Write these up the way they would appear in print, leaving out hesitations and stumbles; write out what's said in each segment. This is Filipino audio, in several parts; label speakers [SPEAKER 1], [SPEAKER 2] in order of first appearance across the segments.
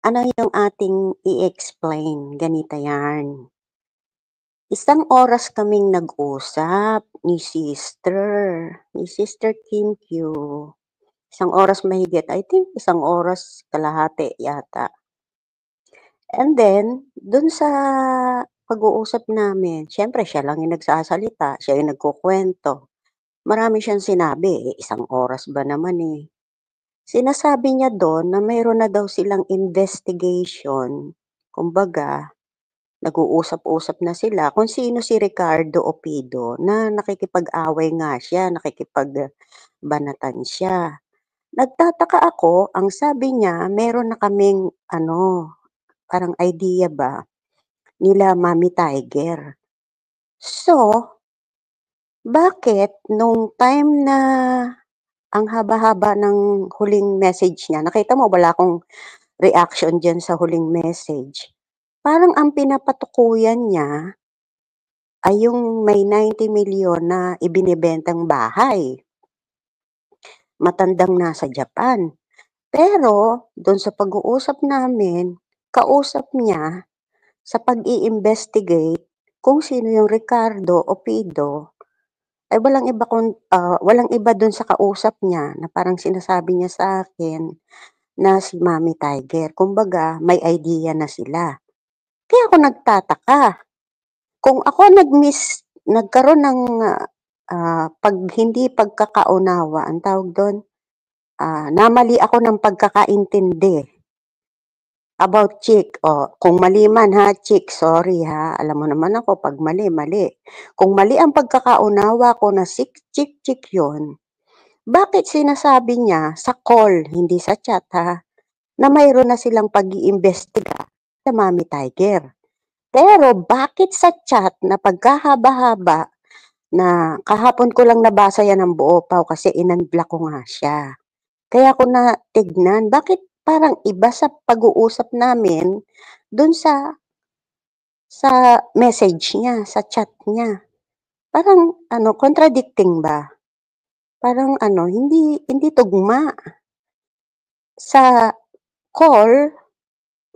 [SPEAKER 1] Ano yung ating i-explain, ganito yan. Isang oras kaming nag-usap ni Sister Kim Q. Isang oras mahigit, I think isang oras kalahati yata. And then, dun sa pag-uusap namin, siyempre siya lang yung nagsasalita, siya yung nagkukwento. Marami siyang sinabi, isang oras ba naman eh. Sinasabi niya doon na mayroon na daw silang investigation. Kumbaga, nag-uusap-usap na sila kung sino si Ricardo Opido na nakikipag-away nga siya, nakikipagbanatan siya. Nagtataka ako, ang sabi niya meron na kaming parang idea ba nila Mommy Tiger. So, bakit nung time na ang haba-haba ng huling message niya, nakita mo wala akong reaction diyan sa huling message. Parang ang pinapatukuyan niya ay yung may 90 million na ibinebentang bahay. Matandang nasa Japan. Pero dun sa pag-uusap namin, kausap niya sa pag-i-investigate kung sino yung Ricardo Opido, ay walang iba dun sa kausap niya na parang sinasabi niya sa akin na si Mommy Tiger. Kumbaga, may idea na sila. Kaya ako nagtataka. Kung ako nagkaroon ng hindi pagkakaunawa, ang tawag doon, namali ako ng pagkakaintindi about chick. Kung mali man ha, chick, sorry ha. Alam mo naman ako, pag mali, mali. Kung mali ang pagkakaunawa ko na chick yun, bakit sinasabi niya sa call, hindi sa chat ha, na mayroon na silang pag-iimbestiga sa Mommy Tiger? Pero bakit sa chat na pagkahaba-haba na kahapon ko lang nabasa yan ng buo pa kasi in-unblock ko nga siya. Kaya ko na tignan, bakit parang iba sa pag-uusap namin dun sa message niya, sa chat niya. Parang contradicting ba? Parang hindi tugma. Sa call,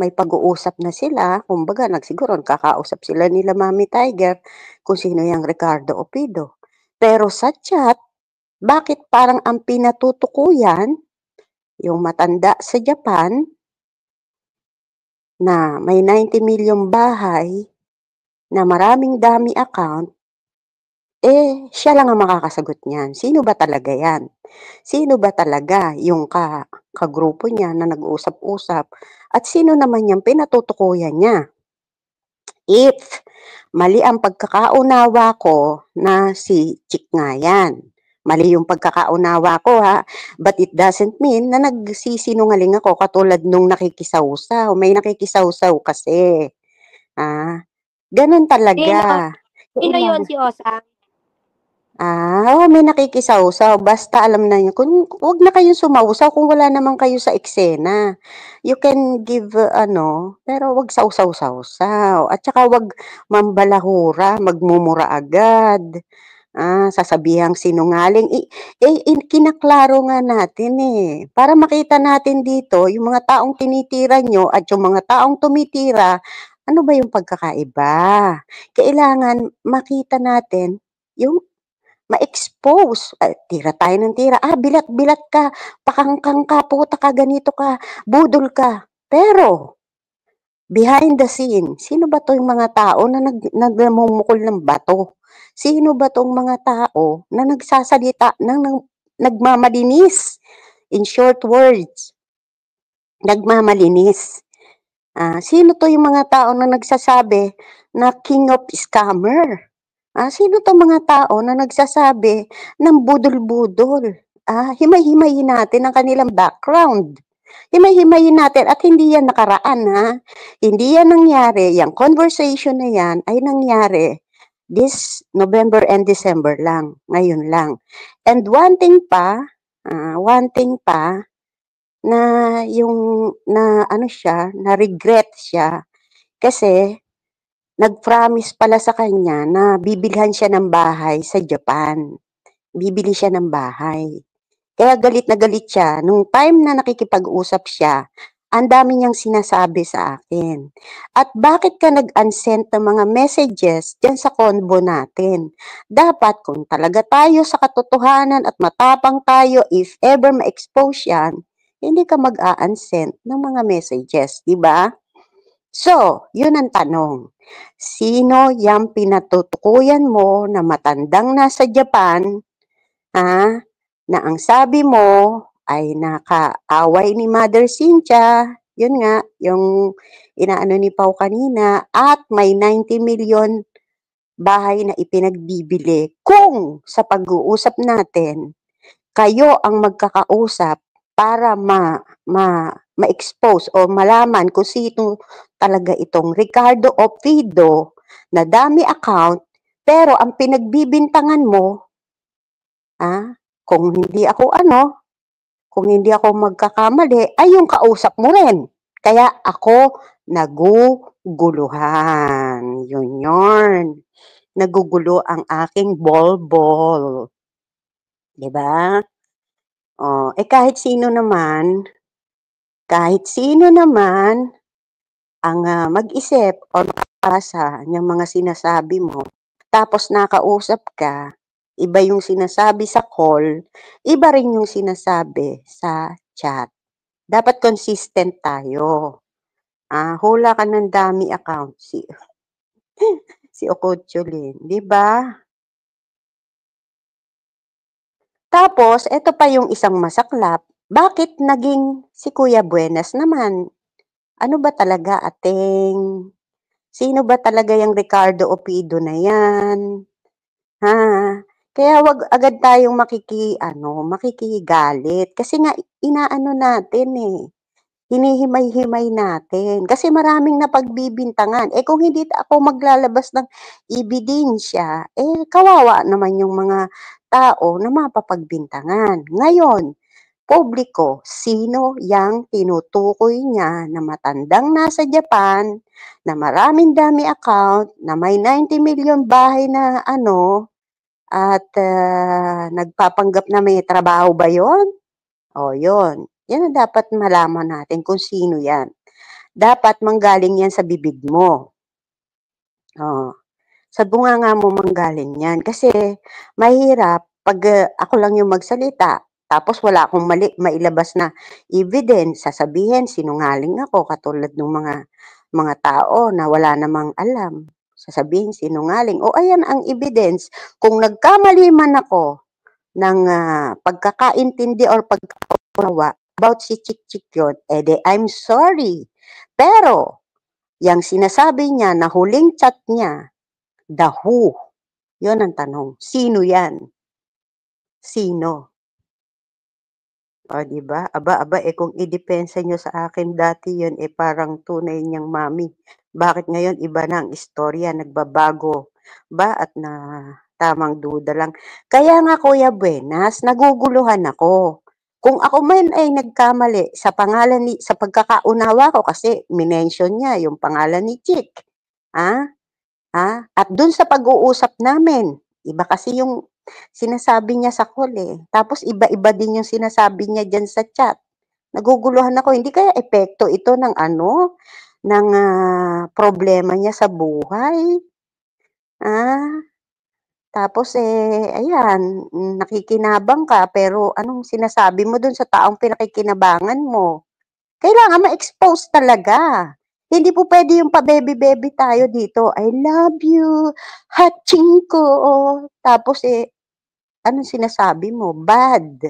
[SPEAKER 1] may pag-uusap na sila, kumbaga siguro kakausap sila nila Mommy Tiger kung sino yung Ricardo Opido. Pero sa chat, bakit parang ang pinatutukuyan, yung matanda sa Japan, na may 90 million bahay, na maraming dami account, siya lang ang makakasagot niyan. Sino ba talaga yan? Sino ba talaga yung kagrupo niya na nag-uusap-usap? At sino naman yung pinatutukuyan niya? If mali ang pagkakaunawa ko na si chick nga yan. Mali yung pagkakaunawa ko ha, but it doesn't mean na nagsisinungaling ako katulad nung nakikisawsaw. May nakikisawsaw kasi. Ganun talaga.
[SPEAKER 2] Sino yun, si Osang?
[SPEAKER 1] May nakikisawsaw. Basta alam na niyo, huwag na kayong sumawsaw kung wala naman kayo sa eksena. You can give, pero wag sawsaw-sawsaw. At saka wag mambalahura, magmumura agad. Sasabihang sinungaling. Kinaklaro nga natin para makita natin dito, yung mga taong tinitira nyo at yung mga taong tumitira, ano ba yung pagkakaiba? Kailangan makita natin yung ma-expose. Tira tayo ng tira. Bilat-bilat ka, pakangkang ka, puta ka, ganito ka, budol ka. Pero, behind the scene, sino ba to yung mga tao na nagmumukol ng bato? Sino ba tong mga tao na nagsasalita nagmamalinis? In short words, nagmamalinis. Sino to yung mga tao na nagsasabi na king of scammer? Sino to mga tao na nagsasabi ng budol-budol? Himay-himayin natin ang kanilang background. Himay-himayin natin at hindi yan nakaraan Hindi yan nangyari, yung conversation na yan ay nangyari this November and December lang, ngayon lang. And one thing pa, na na regret siya kasi nag-promise pala sa kanya na bibilhan siya ng bahay sa Japan. Bibili siya ng bahay. Kaya galit na galit siya. Nung time na nakikipag-usap siya, Ang dami niyang sinasabi sa akin. At bakit ka nag-unsend ng mga messages diyan sa convo natin? Dapat kung talaga tayo sa katotohanan at matapang tayo, if ever ma-expose yan, hindi ka mag-a-unsend ng mga messages, di ba? So, yun ang tanong. Sino yung pinatutukuyan mo na matandang nasa Japan, ha, na ang sabi mo ay nakaaway ni Mother Cynthia, yun nga, yung inaano ni Pau kanina, at may 90 million bahay na ipinagbibili. Kung sa pag-uusap natin, kayo ang magkakausap para ma-expose o malaman kung sino talaga itong Ricardo Opido na dami account, pero ang pinagbibintangan mo, kung hindi ako magkakamali, ay yung kausap mo rin. Kaya ako naguguluhan. Yun. Nagugulo ang aking bol-bol. Diba? Kahit sino naman ang mag-isip o makapasa ng mga sinasabi mo, tapos nakausap ka, iba yung sinasabi sa call, iba rin yung sinasabi sa chat. Dapat consistent tayo. Hula ka ng dami account. Si Okotsulin, di ba? Tapos, ito pa yung isang masaklap. Bakit naging si Kuya Buenas naman? Ano ba talaga, ating? Sino ba talaga yung Ricardo Opido na yan? Kaya wag agad tayong makikigalit. Kasi nga, inaano natin hinihimay-himay natin. Kasi maraming napagbibintangan. Kung hindi ako maglalabas ng ebidensya, kawawa naman yung mga tao na mapapagbintangan. Ngayon, publiko, sino yang tinutukoy niya na matandang nasa Japan, na maraming dami account, na may 90 million bahay na at nagpapanggap na may trabaho ba yon? Yun. Yan ang dapat malaman natin kung sino yan. Dapat manggaling yan sa bibig mo. Sa bunganga mo manggaling yan. Kasi mahirap pag ako lang yung magsalita, tapos wala akong mailabas na evidence, sasabihin sinungaling ako, katulad ng mga tao na wala namang alam. Sasabihin sinungaling. Ayan ang evidence. Kung nagkamali man ako ng pagkakaintindi or pagkaunawa about si Chik yun, I'm sorry. Pero, yung sinasabi niya na huling chat niya, the who, yun ang tanong. Sino yan? Sino? Diba? Aba, kung idepensa nyo sa akin dati yun, parang tunay niyang mami. Bakit ngayon iba na ang istorya, nagbabago ba at na tamang duda lang. Kaya nga Kuya Buenas, naguguluhan ako. Kung ako man ay nagkamali sa pangalan sa pagkakaunawa ko, kasi minention niya yung pangalan ni Chick. At dun sa pag-uusap namin, iba kasi yung sinasabi niya sa call Tapos iba-iba din yung sinasabi niya dyan sa chat. Naguguluhan ako, hindi kaya epekto ito ng ng problema niya sa buhay? Tapos ayan, nakikinabang ka, pero anong sinasabi mo dun sa taong pinakikinabangan mo? Kailangan ma-expose talaga. Hindi po pwede yung pa-baby-baby tayo dito. I love you, hatching ko. Tapos anong sinasabi mo? Bad.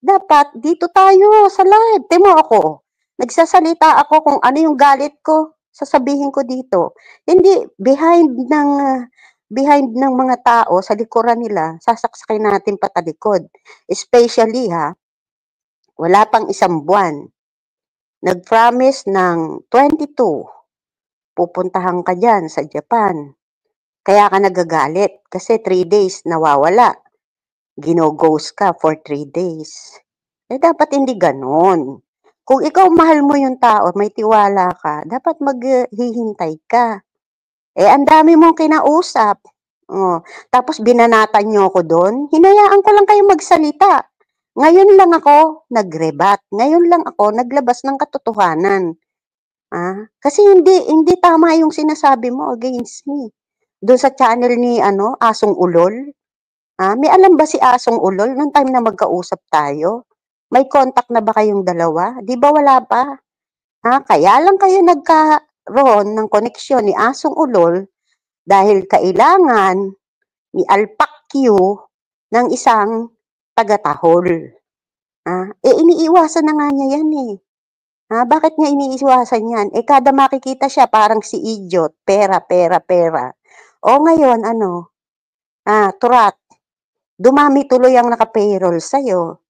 [SPEAKER 1] Dapat dito tayo sa live. Timo ako. Nagsasalita ako kung ano yung galit ko. Sasabihin ko dito. Hindi behind ng mga tao sa likuran nila, sasaksakin natin patalikod. Especially wala pang isang buwan. Nag-promise ng 22, pupuntahan ka dyan sa Japan. Kaya ka nagagalit kasi 3 days nawawala. Gino-ghost ka for 3 days. Dapat hindi ganon. Kung ikaw mahal mo yung tao, may tiwala ka, dapat maghihintay ka. Ang dami mong kinausap. Tapos binanatan nyo ako doon, hinayaan ko lang kayo magsalita. Ngayon lang ako nag-rebat, ngayon lang ako naglabas ng katotohanan. Kasi hindi tama yung sinasabi mo against me. Doon sa channel ni Asong Ulol. May alam ba si Asong Ulol nung time na magkausap tayo? May contact na ba kayong dalawa? Di ba wala pa? Kaya lang kayo nagkaroon ng koneksyon ni Asong Ulol dahil kailangan ni Alpac Q ng isang taga-tahol. Iniiwasan na nga niya yan eh. Bakit niya iniiwasan yan? Kada makikita siya parang si idiot, pera, pera, pera. O ngayon, turat, dumami tuloy ang naka-payroll sa'yo.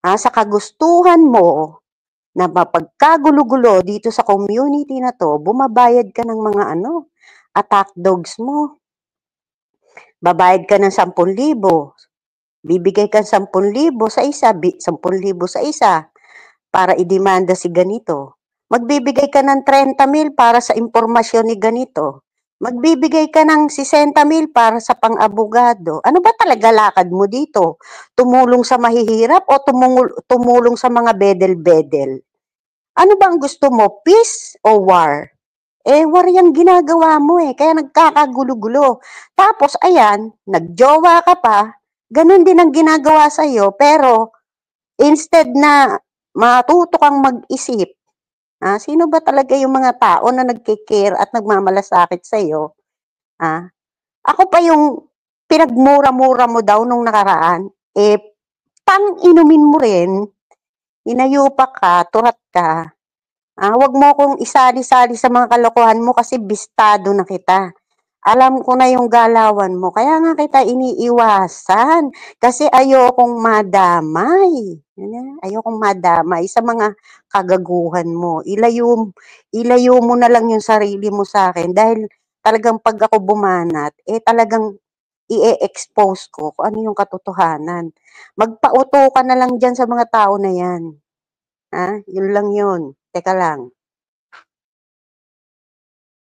[SPEAKER 1] Sa kagustuhan mo na mapagkagulo-gulo dito sa community na to, bumabayad ka ng mga attack dogs mo. Babayad ka ng 10,000. Bibigay ka 10,000 sa isa, 10,000 sa isa para idemanda si ganito. Magbibigay ka ng 30,000 para sa impormasyon ni ganito. Magbibigay ka ng 60,000 para sa pang-abogado. Ano ba talaga lakad mo dito? Tumulong sa mahihirap o tumulong sa mga bedel-bedel? Ano bang gusto mo? Peace o war? War yung ginagawa mo kaya nagkakagulo-gulo. Tapos ayan, nagjowa ka pa, ganun din ang ginagawa sa'yo, pero instead na matuto kang mag-isip, sino ba talaga yung mga tao na nagke-care at nagmamalasakit sa'yo? Ako pa yung pinagmura-mura mo daw nung nakaraan, pang-inumin mo rin, inayupak ka, turat ka. Wag mo kong isali-sali sa mga kalokohan mo kasi bistado na kita. Alam ko na yung galawan mo, kaya nga kita iniiwasan kasi ayokong madamay. Ayokong madamay sa mga kagaguhan mo. Ilayo mo na lang yung sarili mo sa akin dahil talagang pag ako bumanat, talagang i-expose ko kung ano yung katotohanan. Magpauto ka na lang dyan sa mga tao na yan. Yun lang yun. Teka lang.